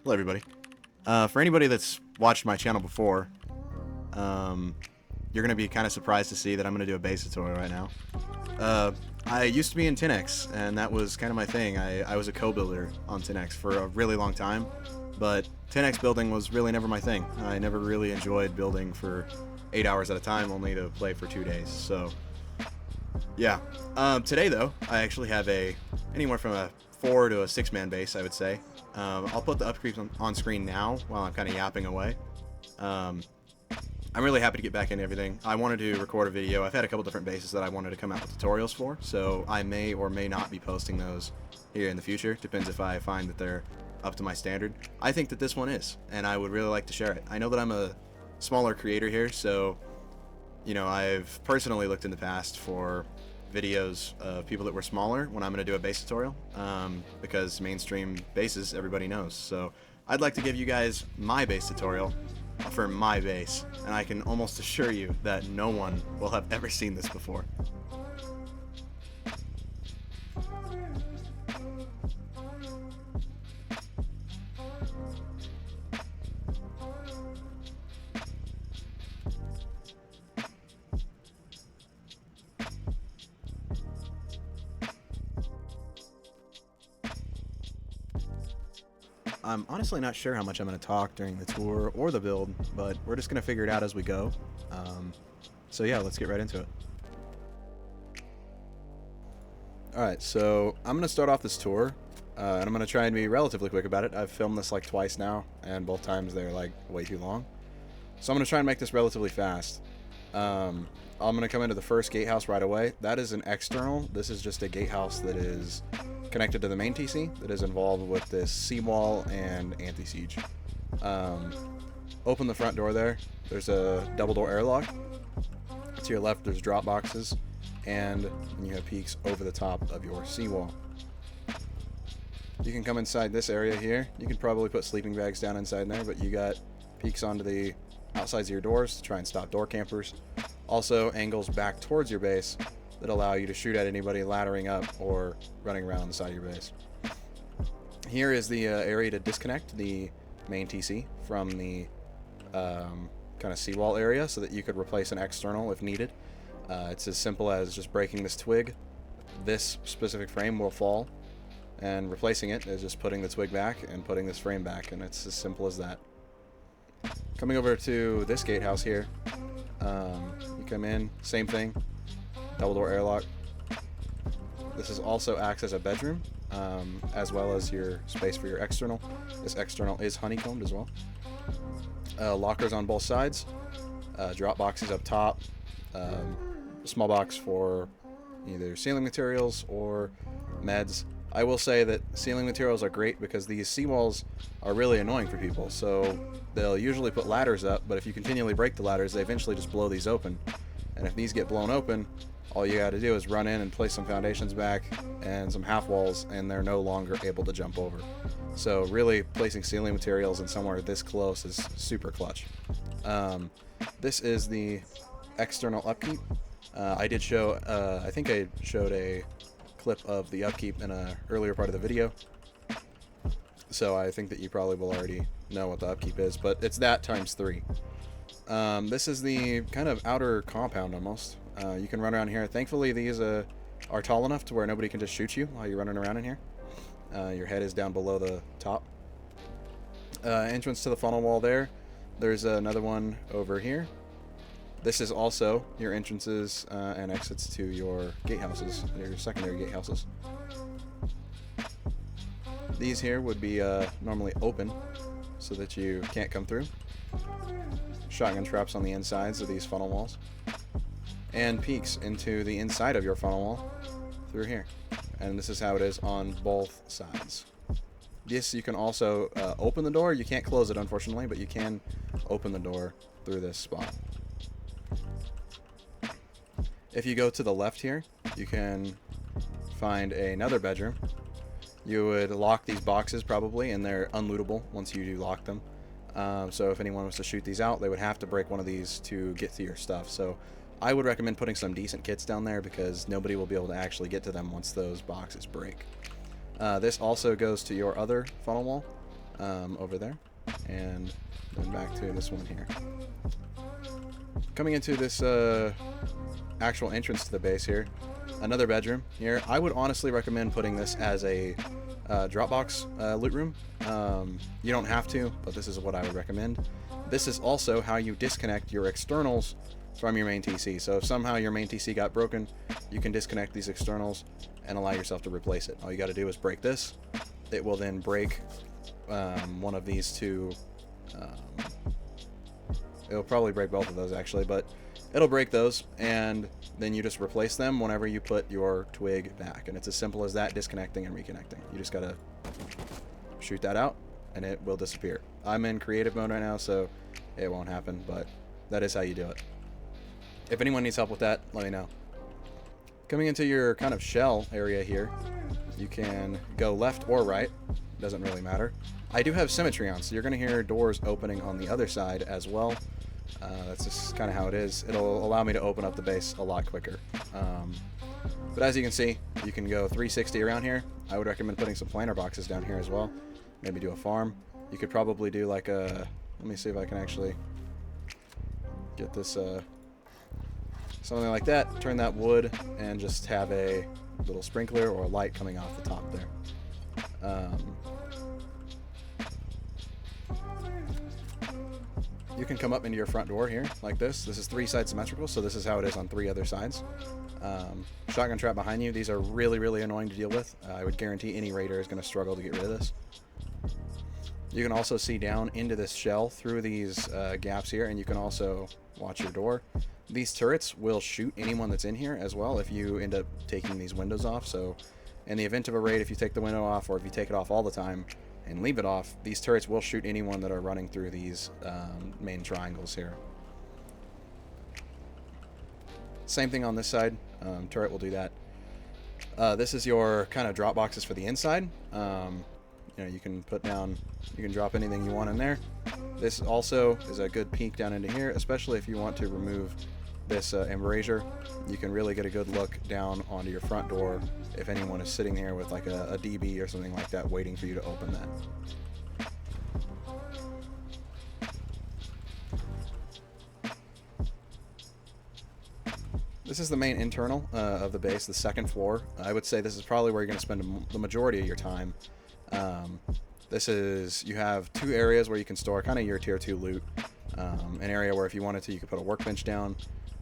Hello, everybody. For anybody that's watched my channel before, you're going to be kind of surprised to see that I'm going to do a base tutorial right now. I used to be in 10x, and that was kind of my thing. I was a co-builder on 10x for a really long time, but 10x building was really never my thing. I never really enjoyed building for 8 hours at a time, only to play for 2 days. So, yeah. Today, though, I actually have anywhere from a 4 to a 6-man base, I would say. I'll put the upkeep on screen now while I'm kind of yapping away. I'm really happy to get back into everything. I wanted to record a video. I've had a couple different bases that I wanted to come out with tutorials for, so I may or may not be posting those here in the future. Depends if I find that they're up to my standard. I think that this one is, and I would really like to share it. I know that I'm a smaller creator here, so you know, I've personally looked in the past for videos of people that were smaller when I'm going to do a base tutorial, because mainstream bases everybody knows. So I'd like to give you guys my base tutorial for my base, and I can almost assure you that no one will have ever seen this before. I'm honestly not sure how much I'm going to talk during the tour or the build, but we're just going to figure it out as we go. So yeah, let's get right into it. Alright, so I'm going to start off this tour, and I'm going to try and be relatively quick about it. I've filmed this like twice now, and both times they're like way too long. So I'm going to try and make this relatively fast. I'm going to come into the first gatehouse right away. That is an external. This is just a gatehouse that is connected to the main TC that is involved with this seawall and anti-siege. Open the front door there. There's a double door airlock. To your left there's drop boxes, and you have peaks over the top of your seawall. You can come inside this area here. You can probably put sleeping bags down inside there, but you got peaks onto the outsides of your doors to try and stop door campers. Also angles back towards your base that allow you to shoot at anybody laddering up or running around the side of your base. Here is the area to disconnect the main TC from the kind of seawall area so that you could replace an external if needed. It's as simple as just breaking this twig. This specific frame will fall, and replacing it is just putting the twig back and putting this frame back, and it's as simple as that. Coming over to this gatehouse here, you come in, same thing, double door airlock. This is also acts as a bedroom, as well as your space for your external. This external is honeycombed as well. Lockers on both sides, drop boxes up top, small box for either ceiling materials or meds. I will say that ceiling materials are great because these seawalls are really annoying for people, so they'll usually put ladders up, but if you continually break the ladders, they eventually just blow these open. And if these get blown open, all you got to do is run in and place some foundations back and some half walls, and they're no longer able to jump over. So really, placing ceiling materials in somewhere this close is super clutch. This is the external upkeep. I did show, I think I showed a clip of the upkeep in an earlier part of the video, so I think that you probably will already know what the upkeep is, but it's that times 3. This is the kind of outer compound almost. You can run around here. Thankfully these are tall enough to where nobody can just shoot you while you're running around in here. Your head is down below the top. Entrance to the funnel wall there. There's another one over here. This is also your entrances and exits to your gatehouses, your secondary gatehouses. These here would be normally open so that you can't come through. Shotgun traps on the insides of these funnel walls, and peeks into the inside of your funnel wall through here. And this is how it is on both sides. Yes, you can also open the door. You can't close it, unfortunately, but you can open the door through this spot. If you go to the left here, you can find another bedroom. You would lock these boxes probably, and they're unlootable once you do lock them. So if anyone was to shoot these out, they would have to break one of these to get to your stuff. So I would recommend putting some decent kits down there because nobody will be able to actually get to them once those boxes break. This also goes to your other funnel wall. over there, and then back to this one here. Coming into this actual entrance to the base here, another bedroom here. I would honestly recommend putting this as a Dropbox loot room. You don't have to, but this is what I would recommend. This is also how you disconnect your externals from your main TC. So if somehow your main TC got broken, you can disconnect these externals and allow yourself to replace it. All you got to do is break this. It will then break one of these two. It'll probably break both of those actually, but it'll break those, and then you just replace them whenever you put your twig back. And it's as simple as that, disconnecting and reconnecting. You just gotta shoot that out and it will disappear. I'm in creative mode right now, so it won't happen, but that is how you do it. If anyone needs help with that, let me know. Coming into your kind of shell area here, you can go left or right, doesn't really matter. I do have symmetry on, so you're gonna hear doors opening on the other side as well. That's just kind of how it is. It'll allow me to open up the base a lot quicker. But as you can see, you can go 360 around here. I would recommend putting some planter boxes down here as well. Maybe do a farm. You could probably do like a... Let me see if I can actually get this... something like that. Turn that wood and just have a little sprinkler or a light coming off the top there. You can come up into your front door here like this. This is 3-side symmetrical, so this is how it is on 3 other sides. Shotgun trap behind you. These are really, really annoying to deal with. I would guarantee any raider is going to struggle to get rid of this. You can also see down into this shell through these gaps here, and you can also watch your door. These turrets will shoot anyone that's in here as well if you end up taking these windows off. So in the event of a raid, if you take the window off or if you take it off all the time and leave it off, these turrets will shoot anyone that are running through these main triangles here. Same thing on this side. Turret will do that. This is your kind of drop boxes for the inside. You know, you can put down, you can drop anything you want in there. This also is a good peek down into here, especially if you want to remove this embrasure. You can really get a good look down onto your front door if anyone is sitting here with like a DB or something like that waiting for you to open that. This is the main internal of the base, the second floor. I would say this is probably where you're going to spend the majority of your time. This is, you have 2 areas where you can store kind of your tier 2 loot. An area where if you wanted to, you could put a workbench down.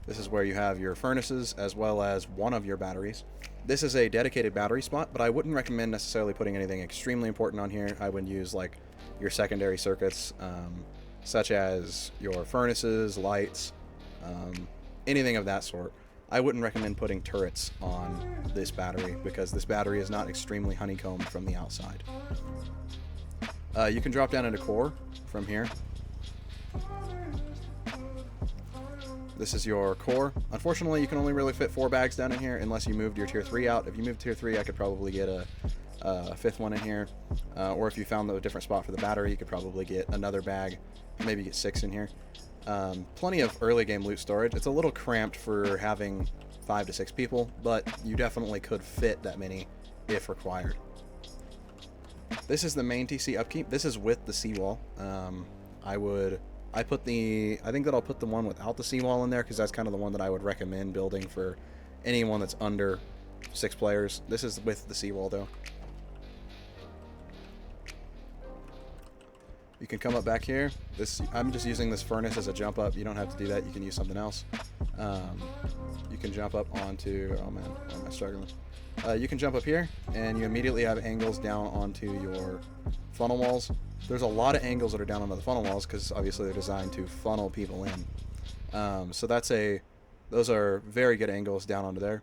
This is where you have your furnaces as well as one of your batteries. This is a dedicated battery spot, but I wouldn't recommend necessarily putting anything extremely important on here. I would use like your secondary circuits, such as your furnaces, lights, anything of that sort. I wouldn't recommend putting turrets on this battery because this battery is not extremely honeycombed from the outside. You can drop down into core from here. This is your core. Unfortunately, you can only really fit 4 bags down in here unless you moved your tier 3 out. If you moved tier 3, I could probably get a 5th one in here. Or if you found a different spot for the battery, you could probably get another bag, maybe get 6 in here. Plenty of early game loot storage. It's a little cramped for having 5 to 6 people, but you definitely could fit that many if required. This is the main TC upkeep. This is with the seawall. I think that I'll put the one without the seawall in there because that's kind of the one that I would recommend building for anyone that's under 6 players. This is with the seawall though. You can come up back here. I'm just using this furnace as a jump up. You don't have to do that. You can use something else. You can jump up onto, oh man, why am I struggling? You can jump up here and you immediately have angles down onto your funnel walls. There's a lot of angles that are down onto the funnel walls because obviously they're designed to funnel people in. So those are very good angles down onto there.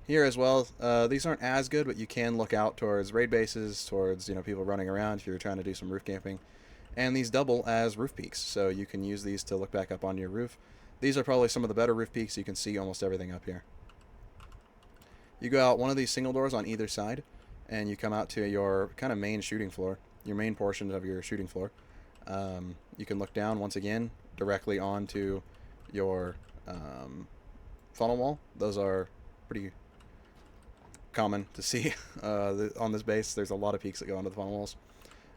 Here as well, these aren't as good, but you can look out towards raid bases, towards people running around if you're trying to do some roof camping. And these double as roof peaks, so you can use these to look back up onto your roof. These are probably some of the better roof peaks. You can see almost everything up here. You go out one of these single doors on either side, and you come out to your kind of main shooting floor, your main portion of your shooting floor. You can look down once again directly onto your funnel wall. Those are pretty common to see on this base. There's a lot of peaks that go onto the funnel walls.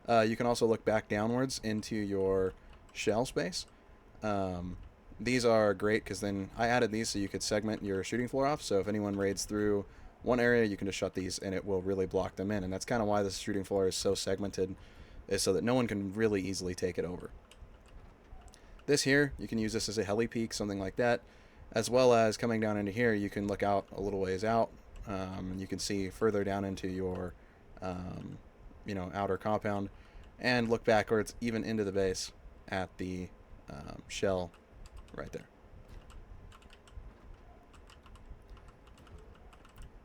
You can also look back downwards into your shell space. These are great because then I added these so you could segment your shooting floor off. So if anyone raids through one area, you can just shut these and it will really block them in. And that's kind of why this shooting floor is so segmented, is so that no one can really easily take it over. This here, you can use this as a heli peak, something like that, as well as coming down into here, you can look out a little ways out. You can see further down into your, outer compound, and look backwards even into the base at the shell right there.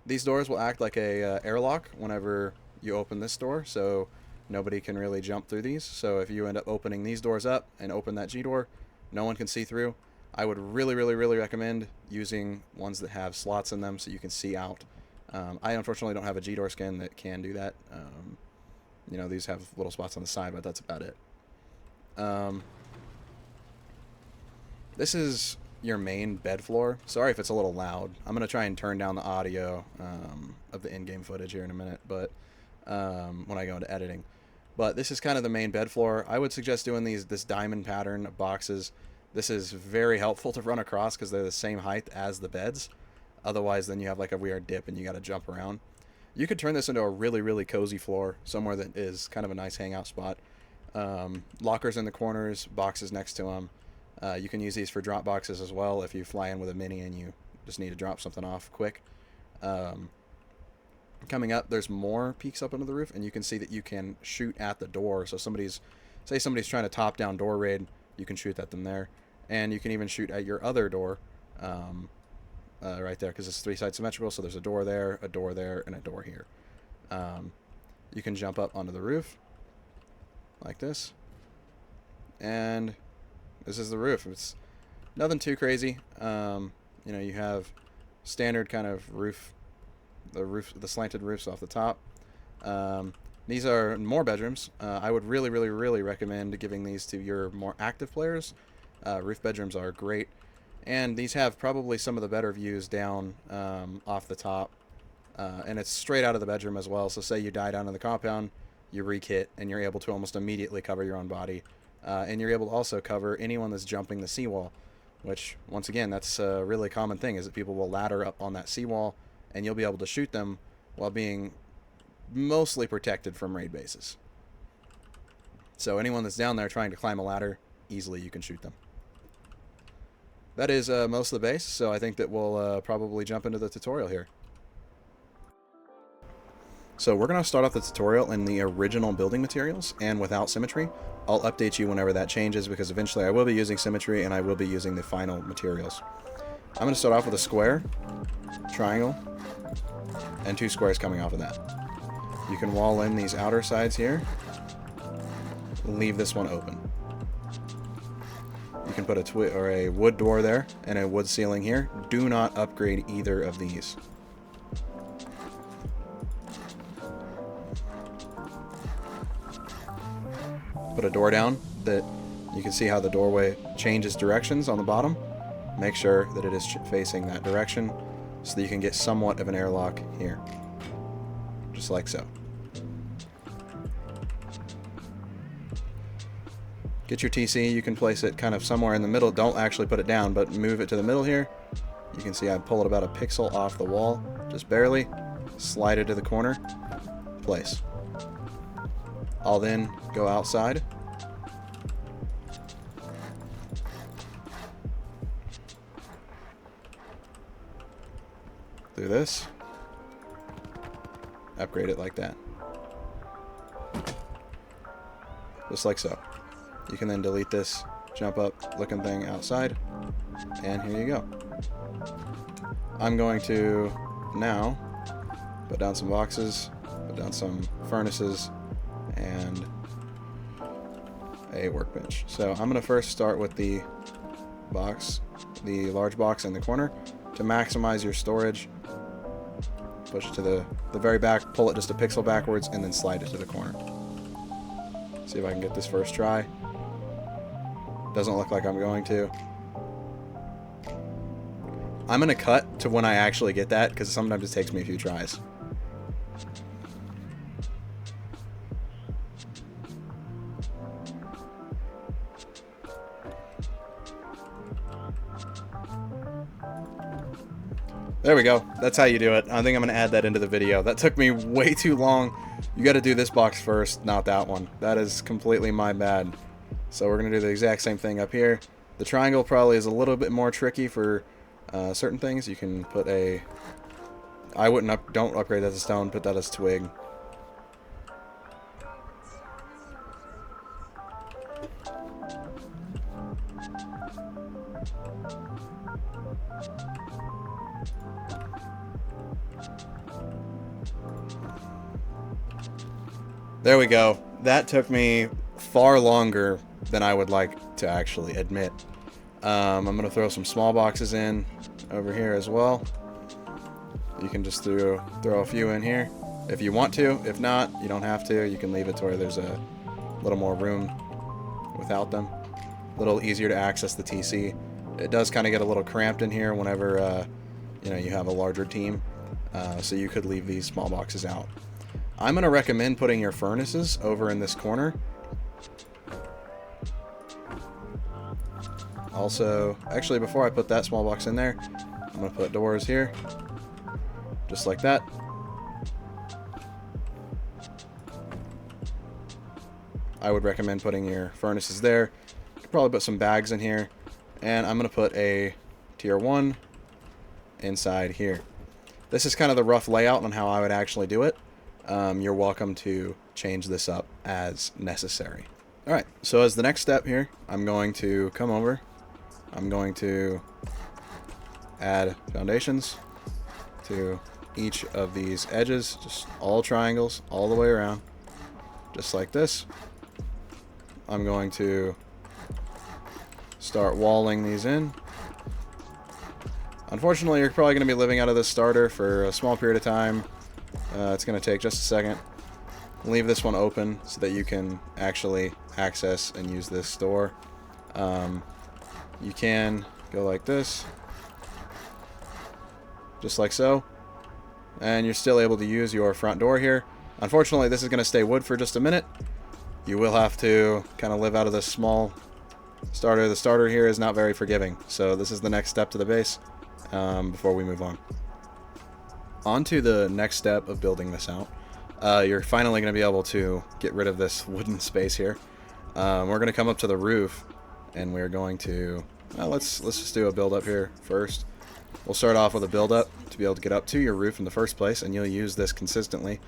These doors will act like a airlock whenever you open this door, so nobody can really jump through these. So if you end up opening these doors up and open that G door, no one can see through. I would really, really, really recommend using ones that have slots in them so you can see out. I unfortunately don't have a G door skin that can do that. These have little spots on the side, but that's about it. This is your main bed floor. Sorry if it's a little loud. I'm going to try and turn down the audio of the in-game footage here in a minute, but when I go into editing. But this is kind of the main bed floor. I would suggest doing this diamond pattern of boxes. This is very helpful to run across because they're the same height as the beds. Otherwise, then you have like a weird dip and you got to jump around. You could turn this into a really, really cozy floor, somewhere that is kind of a nice hangout spot. Lockers in the corners, boxes next to them. You can use these for drop boxes as well if you fly in with a mini and you just need to drop something off quick. Coming up, there's more peaks up into the roof, and you can see that you can shoot at the door. So somebody's trying to top down door raid, you can shoot at them there. And you can even shoot at your other door right there, because it's 3-side symmetrical, so there's a door there, and a door here. You can jump up onto the roof like this, and this is the roof. It's nothing too crazy. You have standard kind of roof, the slanted roofs off the top. These are more bedrooms. I would really, really, really recommend giving these to your more active players. Roof bedrooms are great, and these have probably some of the better views down off the top, and it's straight out of the bedroom as well. So say you die down in the compound, you re-kit, and you're able to almost immediately cover your own body. And you're able to also cover anyone that's jumping the seawall, which, once again, that's a really common thing, is that people will ladder up on that seawall, and you'll be able to shoot them while being mostly protected from raid bases. So anyone that's down there trying to climb a ladder, easily you can shoot them. That is most of the base, so I think that we'll probably jump into the tutorial here. So we're going to start off the tutorial in the original building materials and without symmetry. I'll update you whenever that changes, because eventually I will be using symmetry and I will be using the final materials. I'm going to start off with a square, triangle, and 2 squares coming off of that. You can wall in these outer sides here. Leave this one open. You can put a wood door there and a wood ceiling here. Do not upgrade either of these. Put a door down that you can see how the doorway changes directions on the bottom. Make sure that it is facing that direction so that you can get somewhat of an airlock here. Just like so. Get your TC, you can place it kind of somewhere in the middle. Don't actually put it down, but move it to the middle here. You can see I pull it about a pixel off the wall, just barely. Slide it to the corner, place. I'll then go outside. Do this. Upgrade it like that. Just like so. You can then delete this jump up looking thing outside, and here you go. I'm going to now put down some boxes, put down some furnaces, and a workbench. So I'm going to first start with the box, the large box in the corner. To maximize your storage, push it to the very back, pull it just a pixel backwards, and then slide it to the corner. See if I can get this first try. Doesn't look like I'm going to. I'm going to cut to when I actually get that, because sometimes it takes me a few tries. There we go. That's how you do it. I think I'm going to add that into the video. That took me way too long. You got to do this box first, not that one. That is completely my bad. So we're going to do the exact same thing up here. The triangle probably is a little bit more tricky for certain things. You can put a... don't upgrade that to stone, put that as twig. There we go. That took me far longer than I would like to actually admit. I'm going to throw some small boxes in over here as well. You can just throw a few in here if you want to. If not, you don't have to. You can leave it to where there's a little more room without them. A little easier to access the TC. It does kind of get a little cramped in here whenever you have a larger team. So you could leave these small boxes out. I'm going to recommend putting your furnaces over in this corner. Also, actually, before I put that small box in there, I'm going to put doors here. Just like that. I would recommend putting your furnaces there. You could probably put some bags in here. And I'm going to put a tier 1 inside here. This is kind of the rough layout on how I would actually do it. You're welcome to change this up as necessary. Alright, so as the next step here, I'm going to come over. I'm going to add foundations to each of these edges, just all triangles all the way around, just like this. I'm going to start walling these in. Unfortunately, you're probably going to be living out of this starter for a small period of time. It's going to take just a second. Leave this one open so that you can actually access and use this door. You can go like this, just like so, and you're still able to use your front door here. Unfortunately, this is going to stay wood for just a minute. You will have to kind of live out of this small starter. The starter here is not very forgiving, so this is the next step to the base before we move on. On to the next step of building this out. You're finally going to be able to get rid of this wooden space here. We're going to come up to the roof, and we're going to let's just do a build up here first. We'll start off with a build up to be able to get up to your roof in the first place, and you'll use this consistently.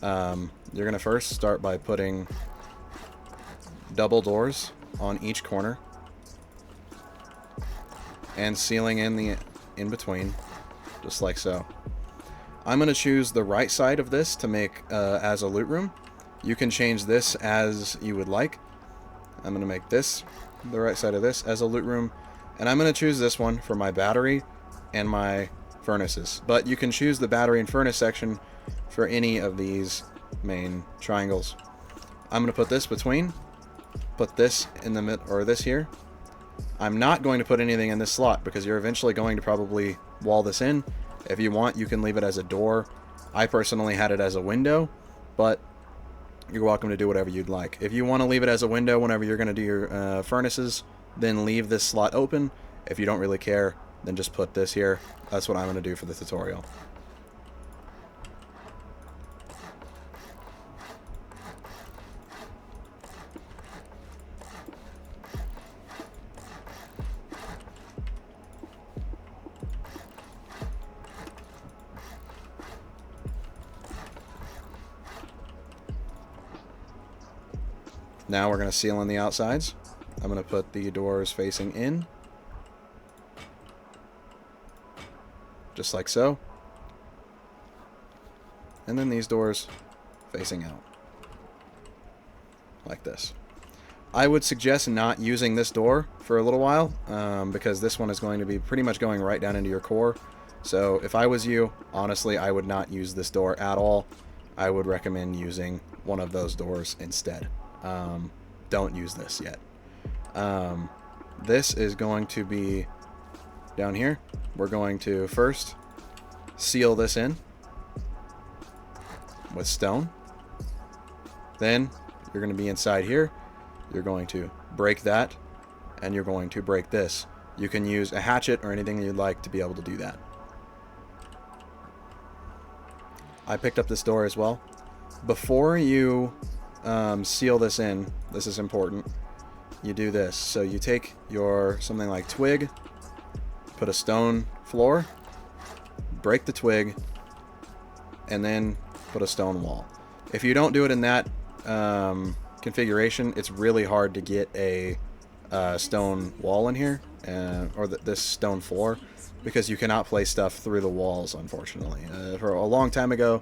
You're going to first start by putting double doors on each corner and sealing in between, just like so. I'm going to choose the right side of this to make as a loot room. You can change this as you would like. I'm going to make this, the right side of this, as a loot room. And I'm going to choose this one for my battery and my furnaces. But you can choose the battery and furnace section for any of these main triangles. I'm going to put this between, put this in the mid, or this here. I'm not going to put anything in this slot because you're eventually going to probably wall this in. If you want, you can leave it as a door. I personally had it as a window, but you're welcome to do whatever you'd like. If you want to leave it as a window whenever you're going to do your furnaces, then leave this slot open. If you don't really care, then just put this here. That's what I'm going to do for the tutorial. Now we're going to seal in the outsides. I'm going to put the doors facing in, just like so. And then these doors facing out, like this. I would suggest not using this door for a little while, because this one is going to be pretty much going right down into your core. So if I was you, honestly, I would not use this door at all. I would recommend using one of those doors instead. Don't use this yet. This is going to be down here. We're going to first seal this in with stone. Then you're going to be inside here. You're going to break that, and you're going to break this. You can use a hatchet or anything you'd like to be able to do that. I picked up this door as well. Before you seal this in, this is important, you do this. So you take your something like twig, put a stone floor, break the twig, and then put a stone wall. If you don't do it in that configuration, it's really hard to get a stone wall in here, or this stone floor, because you cannot place stuff through the walls, unfortunately. For a long time ago,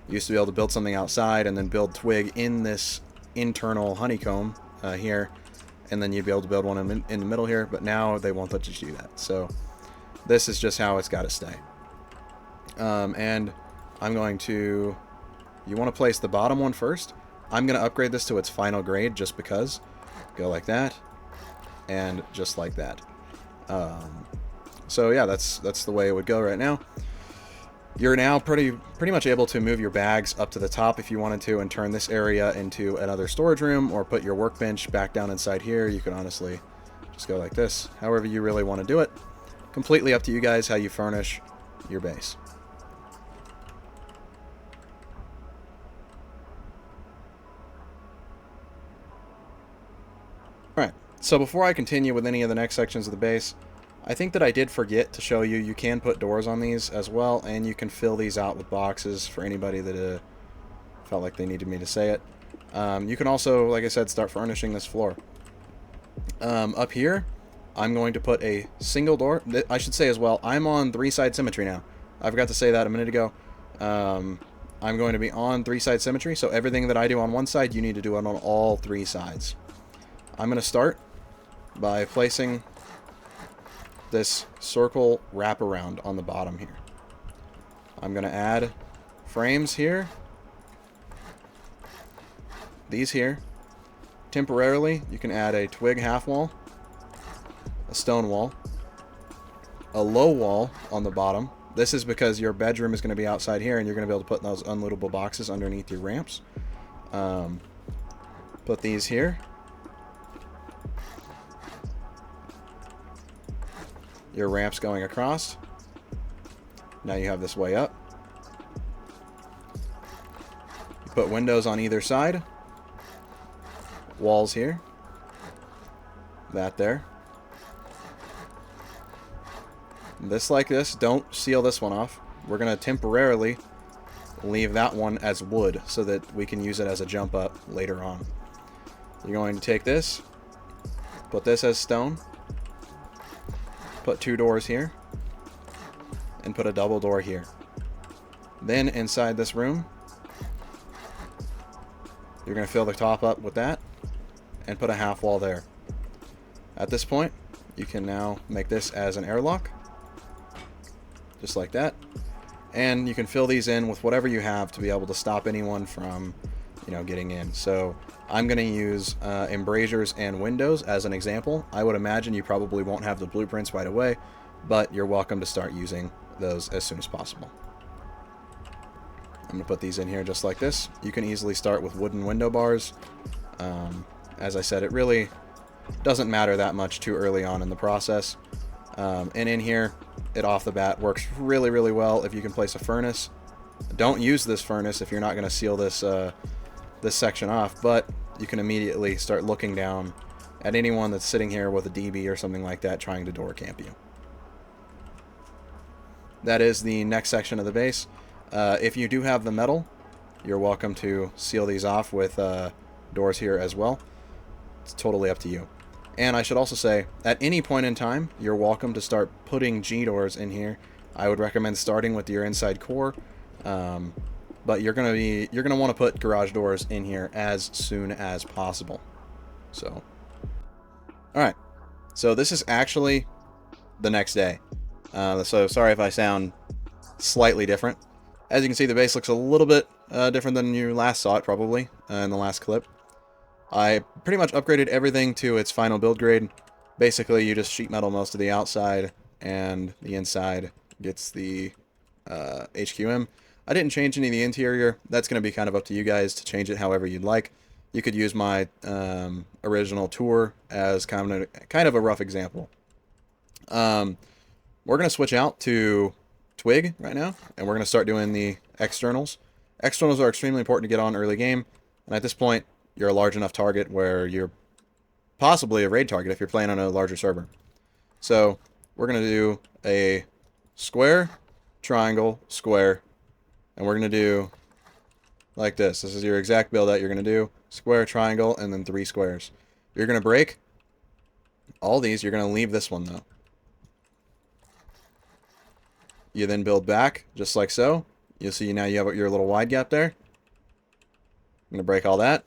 you used to be able to build something outside and then build twig in this internal honeycomb here, and then you'd be able to build one in the middle here, but now they won't let you do that. So this is just how it's got to stay. And I'm going to... You want to place the bottom one first. I'm going to upgrade this to its final grade just because. Go like that. And just like that. So yeah, that's the way it would go right now. You're now pretty much able to move your bags up to the top if you wanted to, and turn this area into another storage room, or put your workbench back down inside here. You can honestly just go like this. However you really want to do it. Completely up to you guys how you furnish your base. Alright, so before I continue with any of the next sections of the base, I think that I did forget to show you, you can put doors on these as well, and you can fill these out with boxes for anybody that felt like they needed me to say it. You can also, like I said, start furnishing this floor. Up here, I'm going to put a single door. I should say as well, I'm on 3-side symmetry now. I forgot to say that a minute ago. I'm going to be on 3-side symmetry, so everything that I do on one side, you need to do it on all 3 sides. I'm going to start by placing this circle wraparound on the bottom here. I'm going to add frames here. These here. Temporarily, you can add a twig half wall, a stone wall, a low wall on the bottom. This is because your bedroom is going to be outside here, and you're going to be able to put those unloadable boxes underneath your ramps. Put these here. Your ramps going across. Now you have this way up. You put windows on either side. Walls here. That there. This like this. Don't seal this one off. We're going to temporarily leave that one as wood so that we can use it as a jump up later on. You're going to take this, put this as stone, put 2 doors here, and put a double door here. Then inside this room, you're going to fill the top up with that and put a half wall there. At this point, you can now make this as an airlock, just like that. And you can fill these in with whatever you have to be able to stop anyone from, getting in. So I'm going to use embrasures and windows as an example. I would imagine you probably won't have the blueprints right away, but you're welcome to start using those as soon as possible. I'm going to put these in here just like this. You can easily start with wooden window bars. As I said, it really doesn't matter that much too early on in the process. And in here, it off the bat works really, really well if you can place a furnace. Don't use this furnace if you're not going to seal this this section off, but you can immediately start looking down at anyone that's sitting here with a DB or something like that trying to door camp you. That is the next section of the base. If you do have the metal, you're welcome to seal these off with doors here as well. It's totally up to you. And I should also say, at any point in time, you're welcome to start putting G-doors in here. I would recommend starting with your inside core, but you're gonna want to put garage doors in here as soon as possible. So, all right. So this is actually the next day. So sorry if I sound slightly different. As you can see, the base looks a little bit different than you last saw it, probably in the last clip. I pretty much upgraded everything to its final build grade. Basically, you just sheet metal most of the outside, and the inside gets the HQM. I didn't change any of the interior. That's going to be kind of up to you guys to change it however you'd like. You could use my original tour as kind of a rough example. We're going to switch out to twig right now, and we're going to start doing the externals. Externals are extremely important to get on early game, and at this point, you're a large enough target where you're possibly a raid target if you're playing on a larger server. So we're going to do a square, triangle, square, and we're going to do like this. This is your exact build that you're going to do. Square, triangle, and then 3 squares. You're going to break all these. You're going to leave this one, though. You then build back, just like so. You'll see now you have your little wide gap there. I'm going to break all that.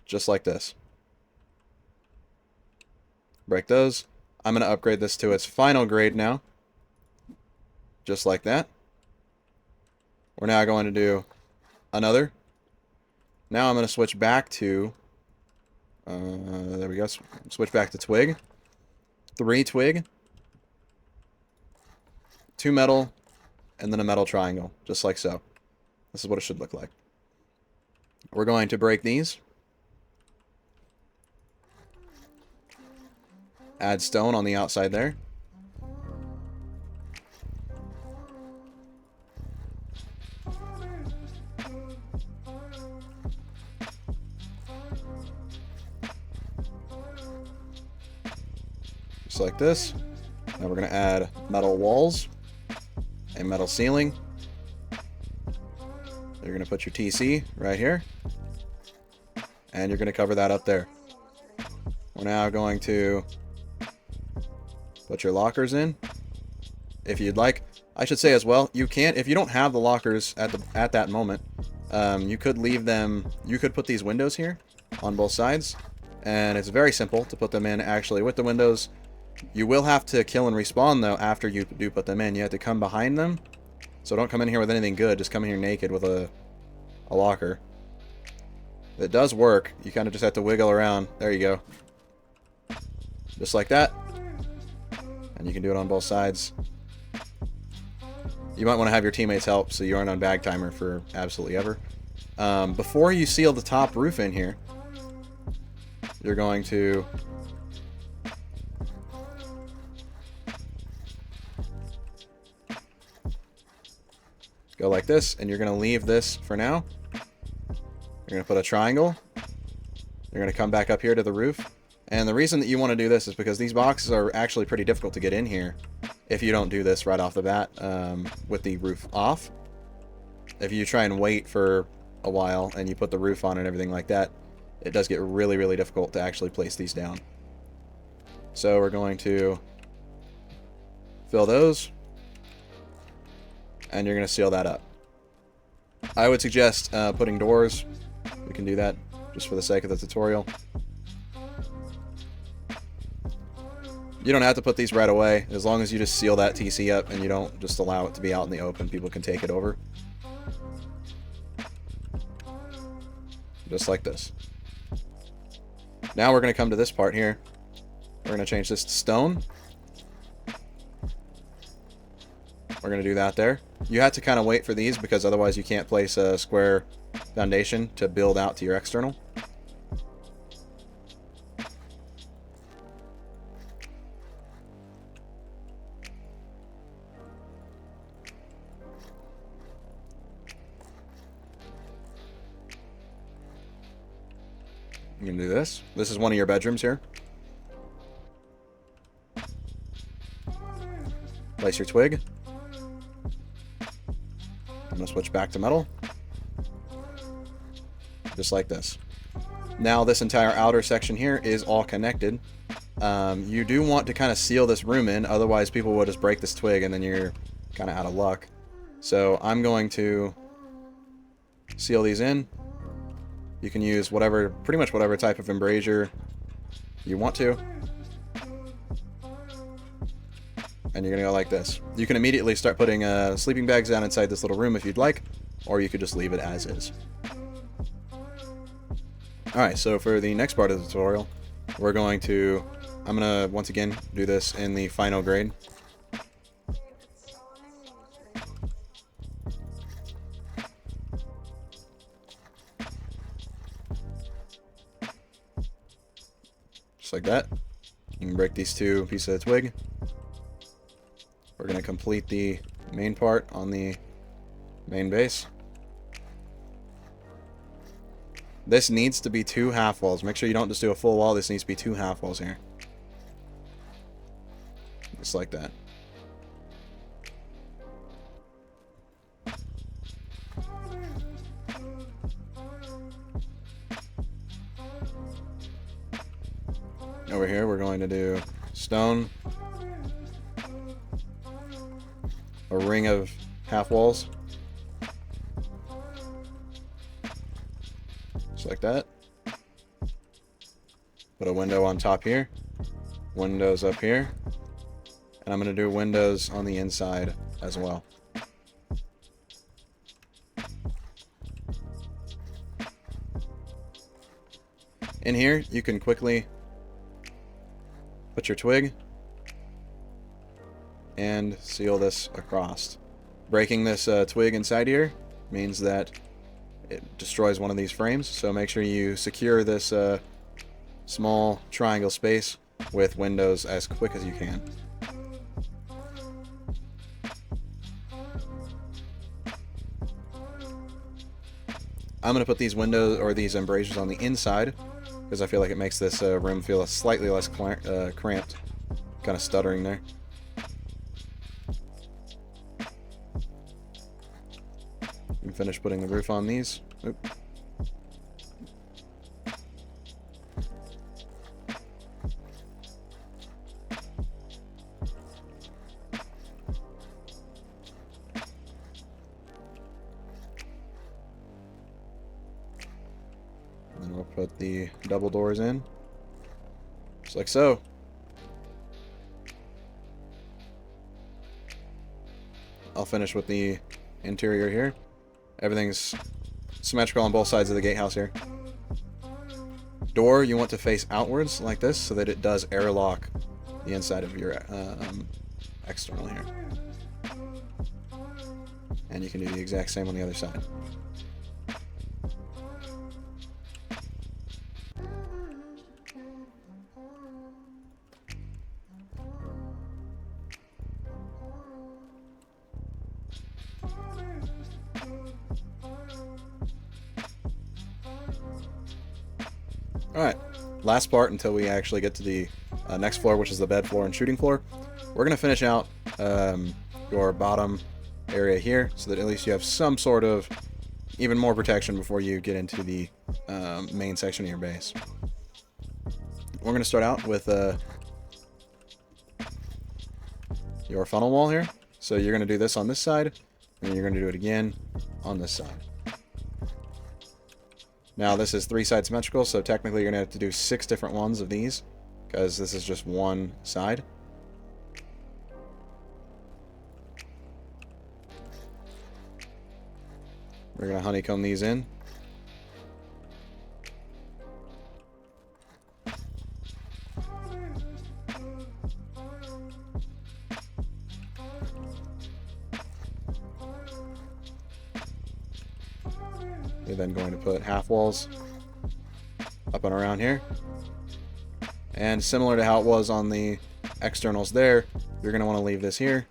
Just like this. Break those. I'm going to upgrade this to its final grade now. Just like that. We're now going to do another. Now I'm going to switch back to... there we go. Switch back to twig. 3 twig. 2 metal. And then a metal triangle. Just like so. This is what it should look like. We're going to break these. Add stone on the outside there. Just like this. Now we're going to add metal walls, a metal ceiling. You're going to put your TC right here. And you're going to cover that up there. We're now going to put your lockers in. If you'd like, I should say as well, you can't, if you don't have the lockers at that moment, you could leave them, you could put these windows here on both sides. And it's very simple to put them in actually with the windows. You will have to kill and respawn though after you do put them in. You have to come behind them. So don't come in here with anything good. Just come in here naked with a locker. It does work. You kind of just have to wiggle around. There you go. Just like that. And you can do it on both sides. You might want to have your teammates help so you aren't on bag timer for absolutely ever. Before you seal the top roof in here, you're going to go like this, and you're going to leave this for now. You're going to put a triangle. You're going to come back up here to the roof. And the reason that you want to do this is because these boxes are actually pretty difficult to get in here if you don't do this right off the bat with the roof off. If you try and wait for a while and you put the roof on and everything like that, it does get really, really difficult to actually place these down. So we're going to fill those, and you're going to seal that up. I would suggest putting doors. We can do that just for the sake of the tutorial. You don't have to put these right away, as long as you just seal that TC up and you don't just allow it to be out in the open. People can take it over. Just like this. Now we're going to come to this part here. We're going to change this to stone. We're going to do that there. You have to kind of wait for these because otherwise you can't place a square foundation to build out to your external. You can do this. This is one of your bedrooms here. Place your twig. I'm going to switch back to metal. Just like this. Now this entire outer section here is all connected. You do want to kind of seal this room in, otherwise people will just break this twig and then you're kind of out of luck. So I'm going to seal these in. You can use pretty much whatever type of embrasure you want to. And you're going to go like this. You can immediately start putting sleeping bags down inside this little room if you'd like, or you could just leave it as is. Alright, so for the next part of the tutorial, I'm going to, once again, do this in the final grade. Just like that. You can break these 2 pieces of twig. We're going to complete the main part on the main base. This needs to be 2 half walls. Make sure you don't just do a full wall. This needs to be 2 half walls here. Just like that. Over here, we're going to do stone, a ring of half walls, just like that. Put a window on top here, windows up here, and I'm going to do windows on the inside as well. In here, you can quickly put your twig and seal this across. Breaking this twig inside here means that it destroys one of these frames, so make sure you secure this small triangle space with windows as quick as you can. I'm going to put these windows or these embrasures on the inside because I feel like it makes this room feel slightly less cramped. Kind of stuttering there. And finish putting the roof on these. Oop. Then we'll put the double doors in, just like so. I'll finish with the interior here. Everything's symmetrical on both sides of the gatehouse here. Door you want to face outwards like this so that it does airlock the inside of your external here. And you can do the exact same on the other side. Alright, last part until we actually get to the next floor, which is the bed floor and shooting floor. We're going to finish out your bottom area here so that at least you have some sort of even more protection before you get into the main section of your base. We're going to start out with your funnel wall here. So you're going to do this on this side, and then you're going to do it again on this side. Now this is 3-side symmetrical, so technically you're going to have to do 6 different ones of these, because this is just one side. We're going to honeycomb these in. You're then going to put half walls up and around here. And similar to how it was on the externals there, you're going to want to leave this here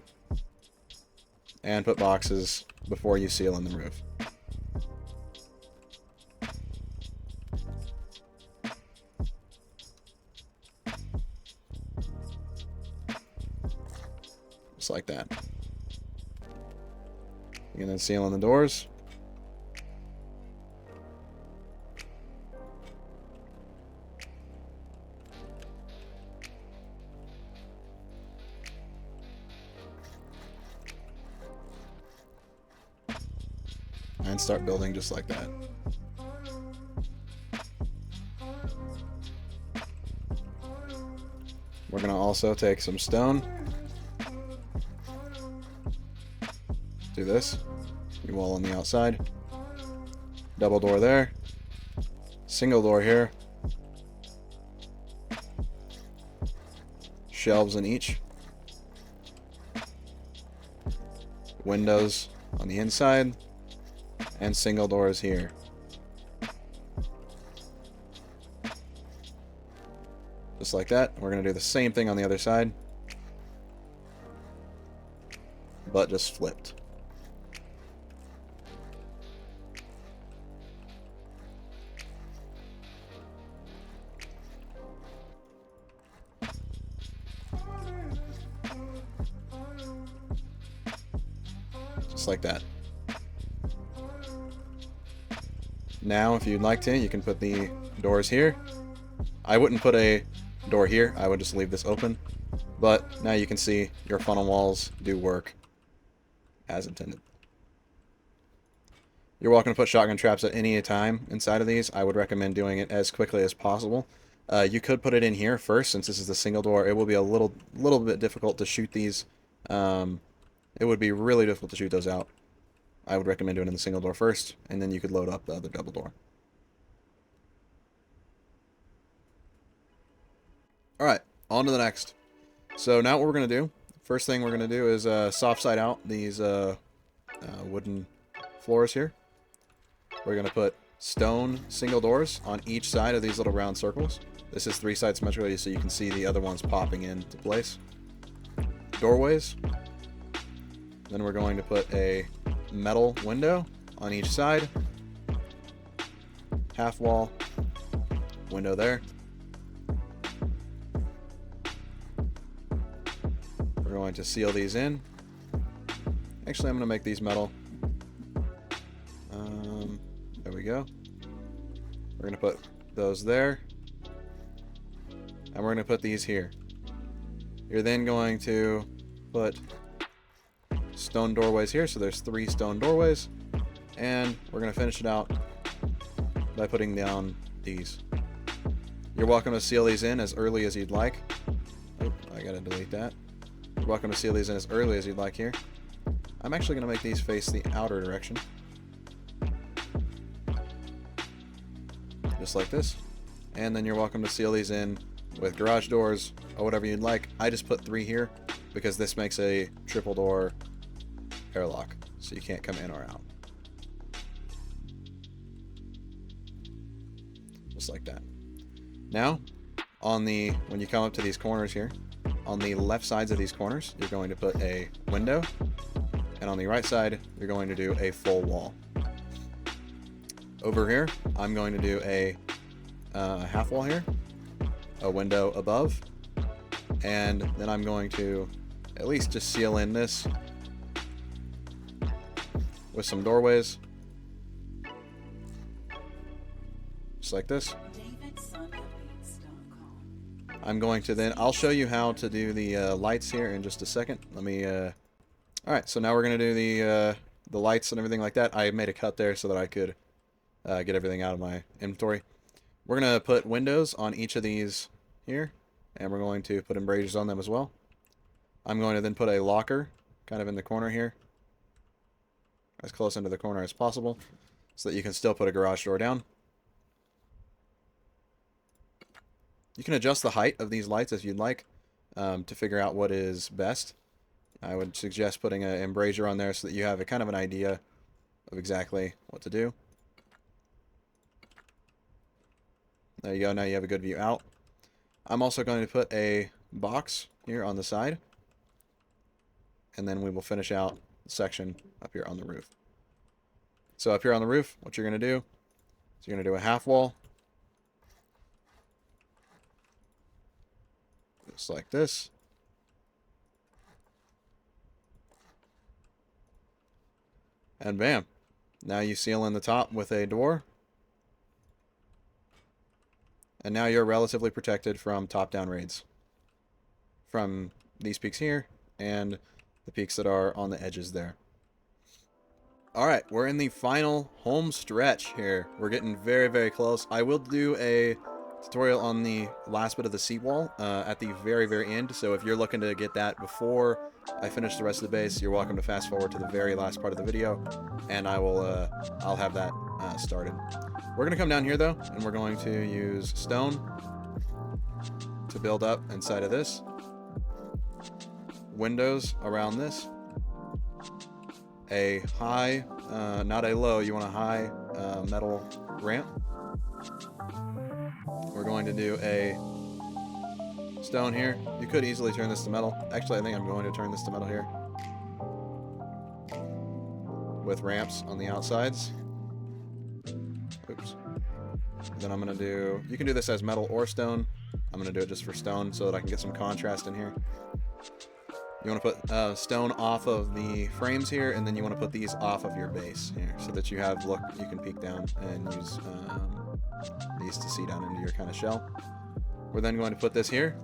and put boxes before you seal in the roof. Just like that. You can then seal in the doors. And start building just like that. We're going to also take some stone. Do this. New wall on the outside. Double door there. Single door here. Shelves in each. Windows on the inside. And single doors here. Just like that. We're going to do the same thing on the other side. but just flipped. Just like that. Now, if you'd like to, you can put the doors here. I wouldn't put a door here. I would just leave this open. But now you can see your funnel walls do work as intended. You're welcome to put shotgun traps at any time inside of these. I would recommend doing it as quickly as possible. You could put it in here first, since this is the single door. It will be a little bit difficult to shoot these. It would be really difficult to shoot those out. I would recommend doing it in the single door first, and then you could load up the other double door. Alright, on to the next. So now what we're going to do, first thing we're going to do is soft side out these wooden floors here. We're going to put stone single doors on each side of these little round circles. This is 3-side symmetrically, so you can see the other ones popping into place. Doorways. Then we're going to put a metal window on each side. Half wall. Window there. We're going to seal these in. Actually, I'm going to make these metal. There we go. We're going to put those there. And we're going to put these here. You're then going to put stone doorways here. So there's 3 stone doorways. And we're going to finish it out by putting down these. You're welcome to seal these in as early as you'd like. Oh, I got to delete that. You're welcome to seal these in as early as you'd like here. I'm actually going to make these face the outer direction. Just like this. And then you're welcome to seal these in with garage doors or whatever you'd like. I just put 3 here because this makes a triple door airlock, so you can't come in or out. Just like that. Now, when you come up to these corners here, on the left sides of these corners, you're going to put a window, and on the right side, you're going to do a full wall. Over here, I'm going to do a half wall here, a window above, and then I'm going to at least just seal in this with some doorways, just like this. I'm going to then, I'll show you how to do the lights here in just a second. Let me, alright, so now we're going to do the lights and everything like that. I made a cut there so that I could get everything out of my inventory. We're going to put windows on each of these here, and we're going to put embrasures on them as well. I'm going to then put a locker kind of in the corner here, as close into the corner as possible, so that you can still put a garage door down. You can adjust the height of these lights if you'd like, to figure out what is best. I would suggest putting an embrasure on there so that you have a kind of an idea of exactly what to do. There you go, now you have a good view out. I'm also going to put a box here on the side, and then we will finish out the section up here on the roof. So up here on the roof, what you're going to do is you're going to do a half wall, just like this. And bam, now you seal in the top with a door. And now you're relatively protected from top-down raids. From these peaks here, and the peaks that are on the edges there. Alright, we're in the final home stretch here. We're getting very, very close. I will do a tutorial on the last bit of the seawall at the very, very end. So if you're looking to get that before I finish the rest of the base, you're welcome to fast forward to the very last part of the video, and I'll have that started. We're going to come down here, though, and we're going to use stone to build up inside of this. Windows around this. A high, not a low, you want a high metal ramp. We're going to do a stone here. You could easily turn this to metal. Actually, I think I'm going to turn this to metal here. with ramps on the outsides. Oops. Then I'm going to do... You can do this as metal or stone. I'm going to do it just for stone so that I can get some contrast in here. You want to put stone off of the frames here, and then you want to put these off of your base here so that you have, look, you can peek down and use these to see down into your kind of shell. We're then going to put this here.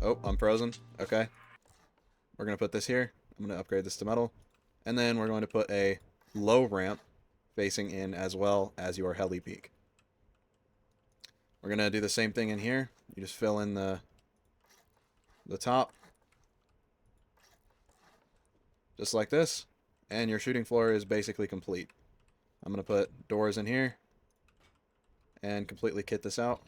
Oh, I'm frozen. Okay. We're going to put this here. I'm going to upgrade this to metal. And then we're going to put a low ramp facing in as well as your heli peak. We're going to do the same thing in here. You just fill in the top. Just like this. And your shooting floor is basically complete. I'm going to put doors in here and completely kit this out.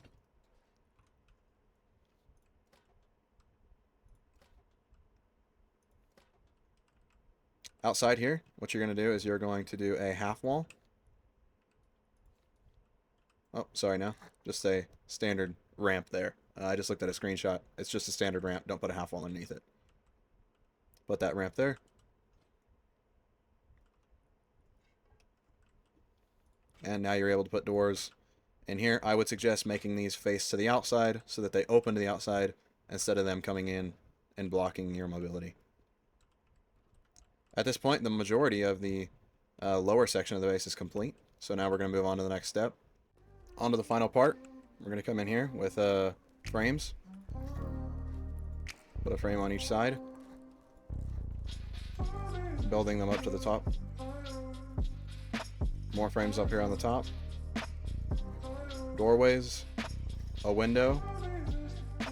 Outside here, what you're going to do is you're going to do a half wall. Oh, sorry, no. Just a standard ramp there. I just looked at a screenshot. It's just a standard ramp. Don't put a half wall underneath it. Put that ramp there. And now you're able to put doors in here. I would suggest making these face to the outside so that they open to the outside instead of them coming in and blocking your mobility. At this point, the majority of the lower section of the base is complete. So now we're going to move on to the next step. On to the final part. We're going to come in here with frames. Put a frame on each side. Building them up to the top. More frames up here on the top. Doorways. A window.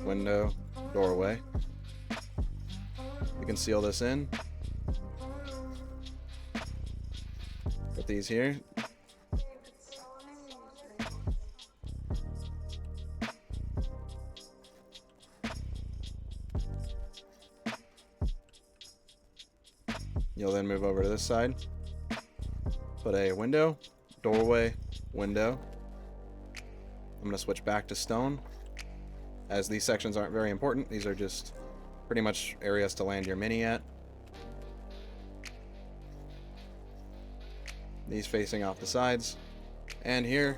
Window. Doorway. We can seal this in. Put these here. You'll then move over to this side. Put a window, doorway, window. I'm going to switch back to stone. As these sections aren't very important, these are just pretty much areas to land your mini at. These facing off the sides. And here,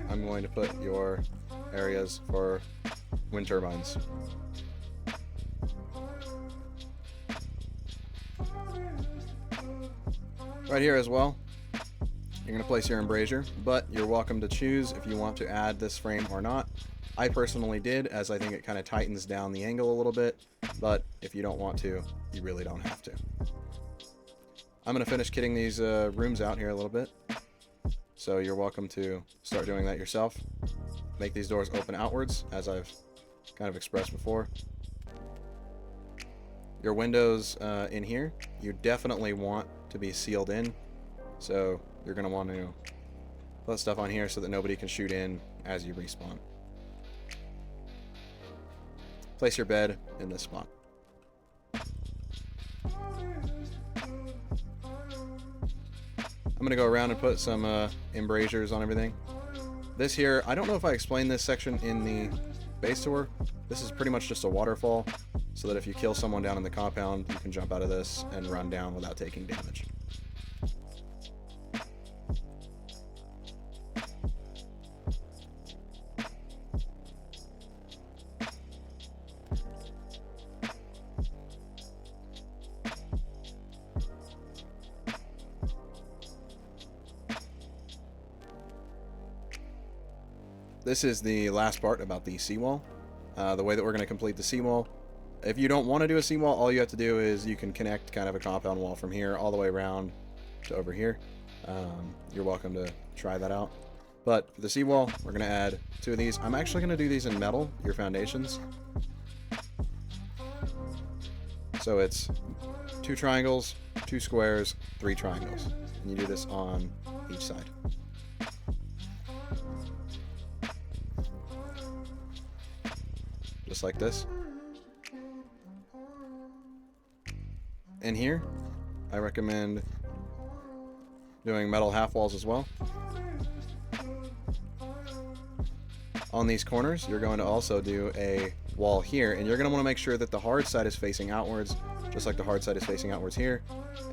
I'm going to put your areas for wind turbines. Right here as well, you're going to place your embrasure, but you're welcome to choose if you want to add this frame or not. I personally did, as I think it kind of tightens down the angle a little bit, but if you don't want to, you really don't have to. I'm going to finish kitting these rooms out here a little bit, so you're welcome to start doing that yourself. Make these doors open outwards, as I've kind of expressed before. Your windows in here, you definitely want to be sealed in, so you're going to want to put stuff on here so that nobody can shoot in as you respawn. Place your bed in this spot. I'm going to go around and put some embrasures on everything. This here, I don't know if I explained this section in the base tour. This is pretty much just a waterfall, so that if you kill someone down in the compound, you can jump out of this and run down without taking damage. This is the last part about the seawall. The way that we're going to complete the seawall. If you don't want to do a seawall, all you have to do is you can connect kind of a compound wall from here all the way around to over here. You're welcome to try that out. But for the seawall, we're going to add 2 of these. I'm actually going to do these in metal, your foundations. So it's 2 triangles, 2 squares, 3 triangles. And you do this on each side. Just like this. In here, I recommend doing metal half walls as well. On these corners, you're going to also do a wall here, and you're going to want to make sure that the hard side is facing outwards just like the hard side is facing outwards here,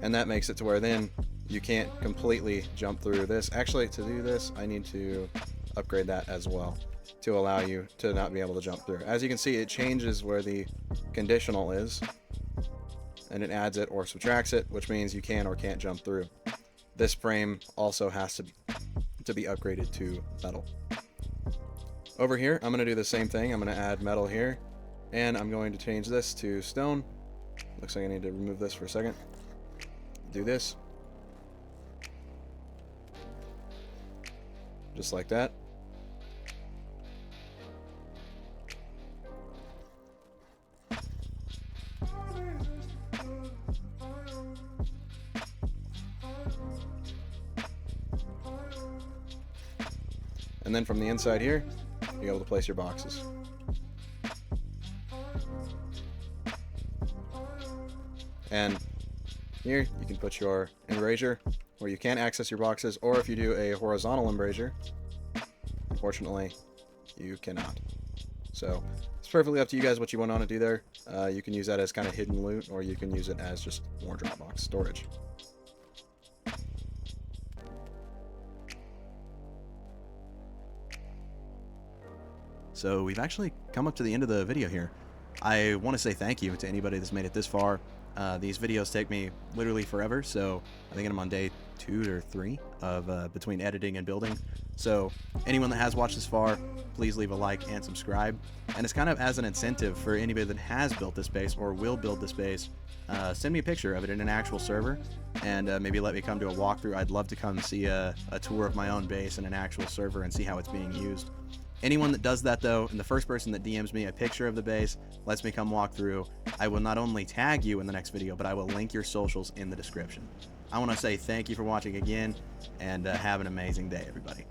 and that makes it to where then you can't completely jump through this. Actually, to do this, I need to upgrade that as well to allow you to not be able to jump through. As you can see, it changes where the conditional is, and it adds it or subtracts it, which means you can or can't jump through. This frame also has to be upgraded to metal. Over here, I'm going to do the same thing. I'm going to add metal here, and I'm going to change this to stone. Looks like I need to remove this for a second. Do this. Just like that. And then from the inside here, you're able to place your boxes. And here you can put your embrasure where you can access your boxes, or if you do a horizontal embrasure, unfortunately, you cannot. So it's perfectly up to you guys what you want to do there. You can use that as kind of hidden loot, or you can use it as just more Dropbox storage. So we've actually come up to the end of the video here. I want to say thank you to anybody that's made it this far. These videos take me literally forever, so I think I'm on day 2 or 3 of between editing and building. So anyone that has watched this far, please leave a like and subscribe. And it's kind of as an incentive for anybody that has built this base or will build this base. Send me a picture of it in an actual server, and maybe let me come to a walkthrough. I'd love to come see a tour of my own base in an actual server and see how it's being used. Anyone that does that, though, and the first person that DMs me a picture of the base, lets me come walk through, I will not only tag you in the next video, but I will link your socials in the description. I want to say thank you for watching again, and have an amazing day, everybody.